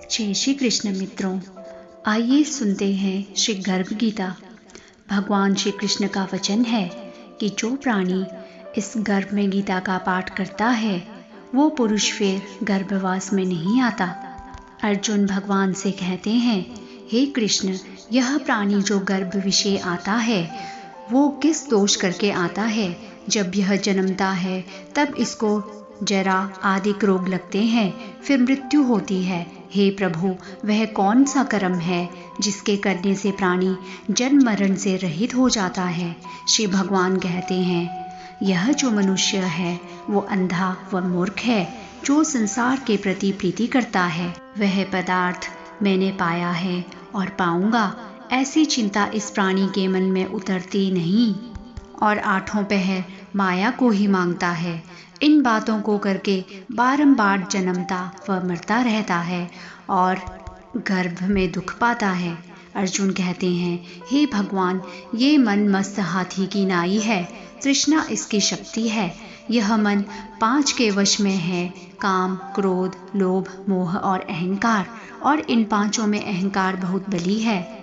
जय श्री कृष्ण मित्रों, आइए सुनते हैं श्री गर्भ गीता। भगवान श्री कृष्ण का वचन है कि जो प्राणी इस गर्भ में गीता का पाठ करता है वो पुरुष फिर गर्भवास में नहीं आता। अर्जुन भगवान से कहते हैं, हे कृष्ण, यह प्राणी जो गर्भ विषय आता है वो किस दोष करके आता है? जब यह जन्मता है तब इसको जरा आदि रोग लगते हैं, फिर मृत्यु होती है। हे प्रभु, वह कौन सा कर्म है जिसके करने से प्राणी जन्म मरण से रहित हो जाता है? श्री भगवान कहते हैं, यह जो मनुष्य है वो अंधा व मूर्ख है, जो संसार के प्रति प्रीति करता है। वह पदार्थ मैंने पाया है और पाऊंगा, ऐसी चिंता इस प्राणी के मन में उतरती नहीं और आठों पहर माया को ही मांगता है। इन बातों को करके बारंबार जन्मता व मरता रहता है और गर्भ में दुख पाता है। अर्जुन कहते हैं, हे भगवान, ये मन मस्त हाथी की नाई है, तृष्णा इसकी शक्ति है। यह मन 5 के वश में है, काम, क्रोध, लोभ, मोह और अहंकार, और इन 5 में अहंकार बहुत बली है।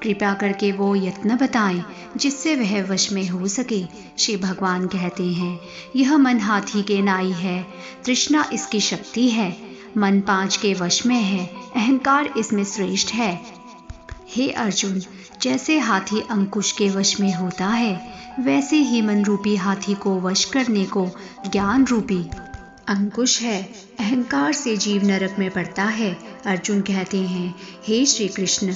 कृपा करके वो यत्न बताएं जिससे वह वश में हो सके। श्री भगवान कहते हैं, यह मन हाथी के नाई है, तृष्णा इसकी शक्ति है। मन 5 के वश में है, अहंकार इसमें श्रेष्ठ है। हे अर्जुन, जैसे हाथी अंकुश के वश में होता है, वैसे ही मन रूपी हाथी को वश करने को ज्ञान रूपी अंकुश है। अहंकार से जीव नरक में पड़ता है। अर्जुन कहते हैं, हे श्री कृष्ण,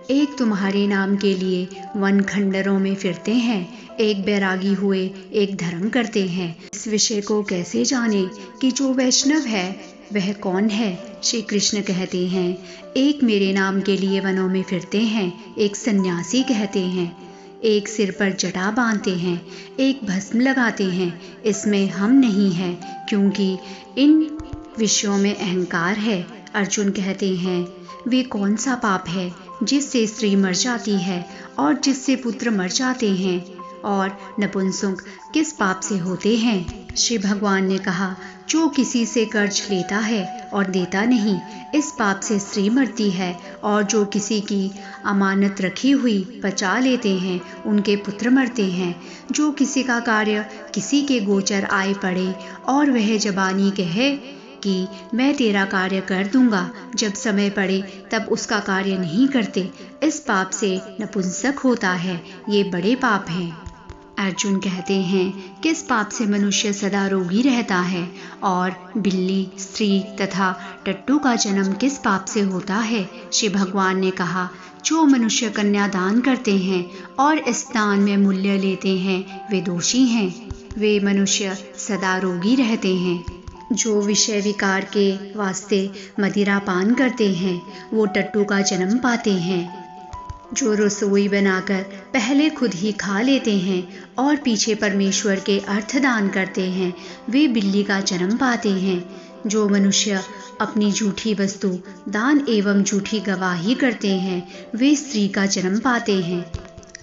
एक तुम्हारे नाम के लिए वन खंडरों में फिरते हैं, एक बैरागी हुए एक धर्म करते हैं। इस विषय को कैसे जाने कि जो वैष्णव है वह कौन है? श्री कृष्ण कहते हैं, एक मेरे नाम के लिए वनों में फिरते हैं, एक सन्यासी कहते हैं, एक सिर पर जटा बांधते हैं, एक भस्म लगाते हैं। इसमें हम नहीं हैं, क्योंकि इन विषयों में अहंकार है। अर्जुन कहते हैं, वे कौन सा पाप है जिससे स्त्री मर जाती है और जिससे पुत्र मर जाते हैं, और नपुंसक किस पाप से होते हैं? श्री भगवान ने कहा, जो किसी से कर्ज लेता है और देता नहीं, इस पाप से स्त्री मरती है, और जो किसी की अमानत रखी हुई बचा लेते हैं उनके पुत्र मरते हैं। जो किसी का कार्य किसी के गोचर आए पड़े और वह जबानी कहे कि मैं तेरा कार्य कर दूंगा, जब समय पड़े तब उसका कार्य नहीं करते, इस पाप से नपुंसक होता है। ये बड़े पाप हैं। अर्जुन कहते हैं, किस पाप से मनुष्य सदा रोगी रहता है, और बिल्ली, स्त्री तथा टट्टू का जन्म किस पाप से होता है? श्री भगवान ने कहा, जो मनुष्य कन्या दान करते हैं और इस दान में मूल्य लेते हैं वे दोषी हैं। वे मनुष्य सदा रोगी रहते हैं। जो विषय विकार के वास्ते मदिरा पान करते हैं वो टट्टू का जन्म पाते हैं। जो रसोई बनाकर पहले खुद ही खा लेते हैं और पीछे परमेश्वर के अर्थ दान करते हैं वे बिल्ली का जन्म पाते हैं। जो मनुष्य अपनी झूठी वस्तु दान एवं झूठी गवाही करते हैं वे स्त्री का जन्म पाते हैं।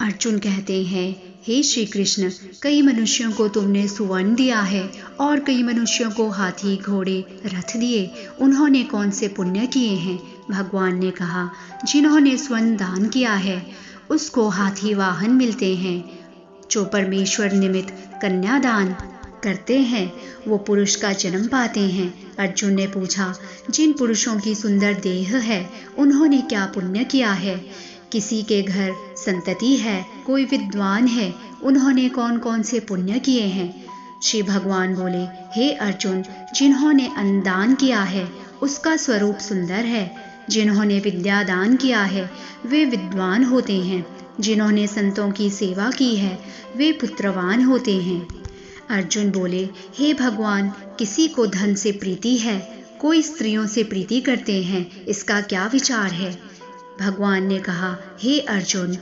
अर्जुन कहते हैं, हे श्री कृष्ण, कई मनुष्यों को तुमने सुवर्ण दिया है और कई मनुष्यों को हाथी, घोड़े, रथ दिए, उन्होंने कौन से पुण्य किए हैं? भगवान ने कहा, जिन्होंने स्वर्ण दान किया है उसको हाथी वाहन मिलते हैं। जो परमेश्वर निमित्त कन्या दान करते हैं वो पुरुष का जन्म पाते हैं। अर्जुन ने पूछा, जिन पुरुषों की सुंदर देह है उन्होंने क्या पुण्य किया है? किसी के घर संतति है, कोई विद्वान है, उन्होंने कौन कौन से पुण्य किए हैं? श्री भगवान बोले, हे अर्जुन, जिन्होंने अन्न दान किया है उसका स्वरूप सुंदर है। जिन्होंने विद्या दान किया है वे विद्वान होते हैं। जिन्होंने संतों की सेवा की है वे पुत्रवान होते हैं। अर्जुन बोले, हे भगवान, किसी को धन से प्रीति है, कोई स्त्रियों से प्रीति करते हैं, इसका क्या विचार है? भगवान ने कहा, हे अर्जुन,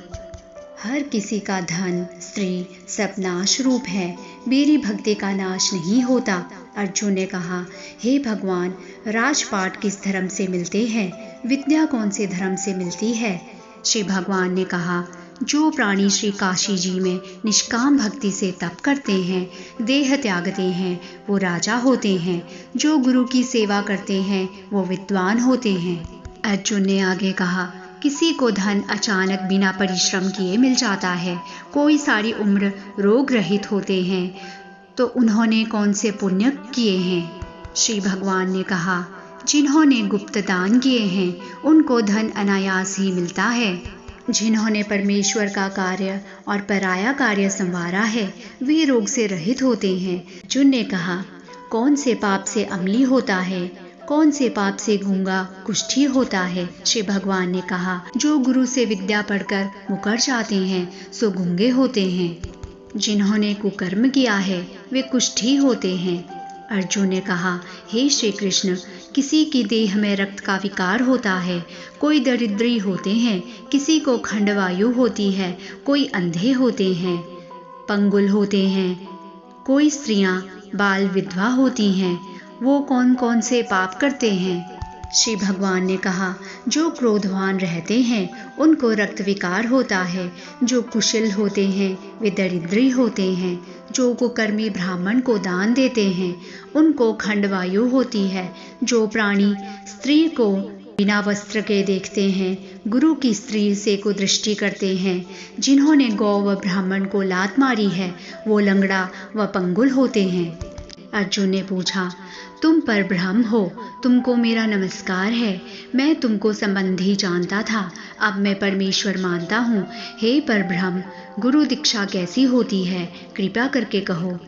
हर किसी का धन, स्त्री सब नाश रूप है, मेरी भक्ति का नाश नहीं होता। अर्जुन ने कहा, हे भगवान, राजपाट किस धर्म से मिलते हैं? विद्या कौन से धर्म से मिलती है? श्री भगवान ने कहा, जो प्राणी श्री काशी जी में निष्काम भक्ति से तप करते हैं, देह त्यागते हैं, वो राजा होते हैं। जो गुरु की सेवा करते हैं वो विद्वान होते हैं। अर्जुन ने आगे कहा, किसी को धन अचानक बिना परिश्रम किए मिल जाता है, कोई सारी उम्र रोग रहित होते हैं, तो उन्होंने कौन से पुण्य किए हैं? श्री भगवान ने कहा, जिन्होंने गुप्त दान किए हैं उनको धन अनायास ही मिलता है। जिन्होंने परमेश्वर का कार्य और पराया कार्य संवारा है वे रोग से रहित होते हैं। अर्जुन ने कहा, कौन से पाप से अम्ली होता है, कौन से पाप से गूंगा कुष्ठी होता है? श्री भगवान ने कहा, जो गुरु से विद्या पढ़कर मुकर जाते हैं सो गूंगे होते हैं। जिन्होंने कुकर्म किया है वे कुष्ठी होते हैं। अर्जुन ने कहा, हे श्री कृष्ण, किसी की देह में रक्त का विकार होता है, कोई दरिद्री होते हैं, किसी को खंडवायु होती है, कोई अंधे होते हैं, पंगुल होते हैं, कोई स्त्रियां बाल विधवा होती हैं। वो कौन कौन से पाप करते हैं? श्री भगवान ने कहा, जो क्रोधवान रहते हैं उनको रक्त विकार होता है, जो कुशल होते हैं वे दरिद्री होते हैं, जो कुकर्मी ब्राह्मण को दान देते हैं उनको खंडवायु होती है, जो प्राणी स्त्री को बिना वस्त्र के देखते हैं, गुरु की स्त्री से कुदृष्टि करते हैं, जिन्होंने गौ व ब्राह्मण को लात मारी है वो लंगड़ा व पंगुल होते हैं। अर्जुन ने पूछा, तुम पर ब्रह्म हो, तुमको मेरा नमस्कार है। मैं तुमको संबंधी जानता था, अब मैं परमेश्वर मानता हूँ। हे पर ब्रह्म, गुरु दीक्षा कैसी होती है, कृपा करके कहो।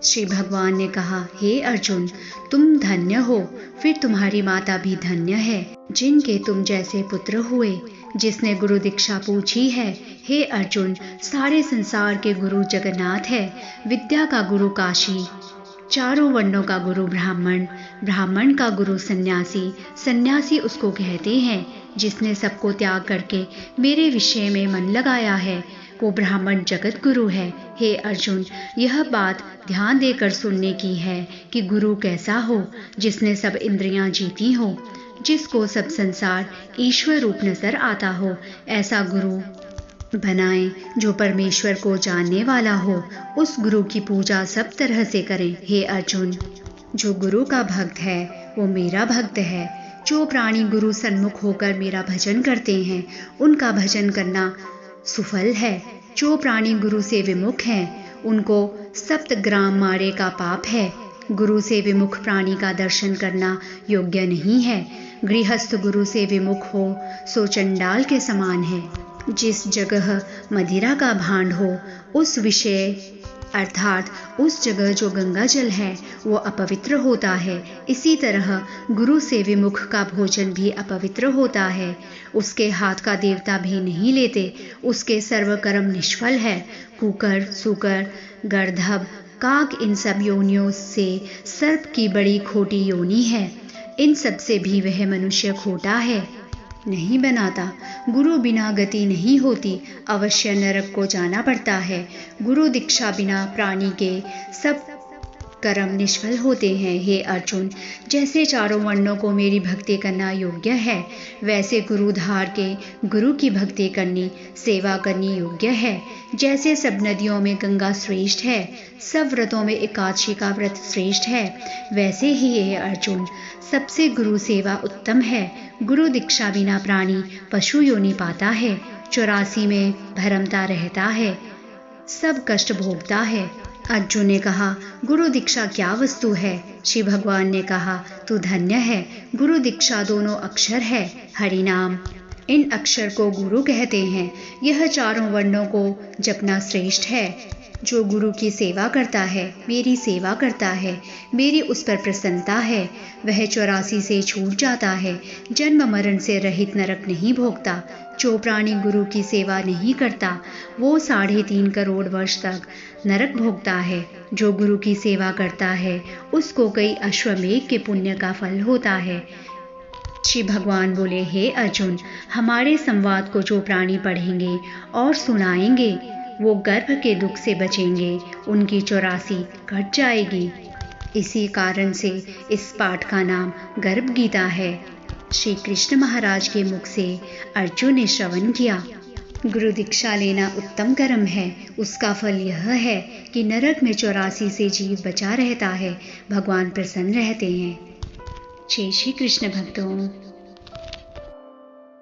श्री भगवान ने कहा, हे अर्जुन, तुम धन्य हो, फिर तुम्हारी माता भी धन्य है, जिनके तुम जैसे पुत्र हुए। जिसने गुरु दीक्षा पूछी है, हे अर्जुन, सारे संसार के गुरु जगन्नाथ है, विद्या का गुरु काशी, चारों वर्णों का गुरु ब्राह्मण, ब्राह्मण का गुरु सन्यासी, सन्यासी उसको कहते हैं जिसने सबको त्याग करके मेरे विषय में मन लगाया है, वो ब्राह्मण जगत गुरु है। हे अर्जुन, यह बात ध्यान देकर सुनने की है कि गुरु कैसा हो, जिसने सब इंद्रियां जीती हो, जिसको सब संसार ईश्वर रूप नजर आता हो, ऐसा गुरु बनाएं जो परमेश्वर को जानने वाला हो। उस गुरु की पूजा सब तरह से करें। हे अर्जुन, जो गुरु का भक्त है वो मेरा भक्त है। जो प्राणी गुरु सन्मुख होकर मेरा भजन करते हैं उनका भजन करना सुफल है। जो प्राणी गुरु से विमुख हैं उनको सप्तग्राम मारे का पाप है। गुरु से विमुख प्राणी का दर्शन करना योग्य नहीं है। गृहस्थ गुरु से विमुख हो सो चंडाल के समान है। जिस जगह मदिरा का भांड हो उस विषय अर्थात उस जगह जो गंगा जल है वो अपवित्र होता है। इसी तरह गुरु से विमुख का भोजन भी अपवित्र होता है। उसके हाथ का देवता भी नहीं लेते, उसके सर्व कर्म निष्फल है। कुकर, सूकर, गर्दभ, काक, इन सब योनियों से सर्प की बड़ी खोटी योनि है। इन सब से भी वह मनुष्य खोटा है, नहीं बनाता। गुरु बिना गति नहीं होती, अवश्य नरक को जाना पड़ता है। गुरु दीक्षा बिना प्राणी के सब कर्म निष्फल होते हैं। हे अर्जुन, जैसे चारों वर्णों को मेरी भक्ति करना योग्य है, वैसे गुरुधार के गुरु की भक्ति करनी, सेवा करनी योग्य है। जैसे सब नदियों में गंगा श्रेष्ठ है, सब व्रतों में एकादशी का व्रत श्रेष्ठ है, वैसे ही हे अर्जुन, सबसे गुरु सेवा उत्तम है। गुरु दीक्षा बिना प्राणी पशु योनि पाता है, 84 में भरमता रहता है, सब कष्ट भोगता है। अर्जुन ने कहा, गुरु दीक्षा क्या वस्तु है? श्री भगवान ने कहा, तू धन्य है। गुरु दीक्षा दोनों अक्षर है, हरि नाम। इन अक्षर को गुरु कहते हैं। यह चारों वर्णों को जपना श्रेष्ठ है। जो गुरु की सेवा करता है, मेरी सेवा करता है, मेरी उस पर प्रसन्नता है, वह 84 से छूट जाता है, जन्म मरण से रहित नरक नहीं भोगता। जो प्राणी गुरु की सेवा नहीं करता वो 3.5 करोड़ वर्ष तक नरक भोगता है। जो गुरु की सेवा करता है उसको कई अश्वमेघ के पुण्य का फल होता है। श्री भगवान बोले, हे अर्जुन, हमारे संवाद को जो प्राणी पढ़ेंगे और सुनाएंगे वो गर्भ के दुख से बचेंगे, उनकी 84 कट जाएगी। इसी कारण से इस पाठ का नाम गर्भ गीता है। श्री कृष्ण महाराज के मुख से अर्जुन ने श्रवण किया। गुरु दीक्षा लेना उत्तम कर्म है। उसका फल यह है कि नरक में 84 से जीव बचा रहता है, भगवान प्रसन्न रहते हैं। जय श्री कृष्ण भक्तों।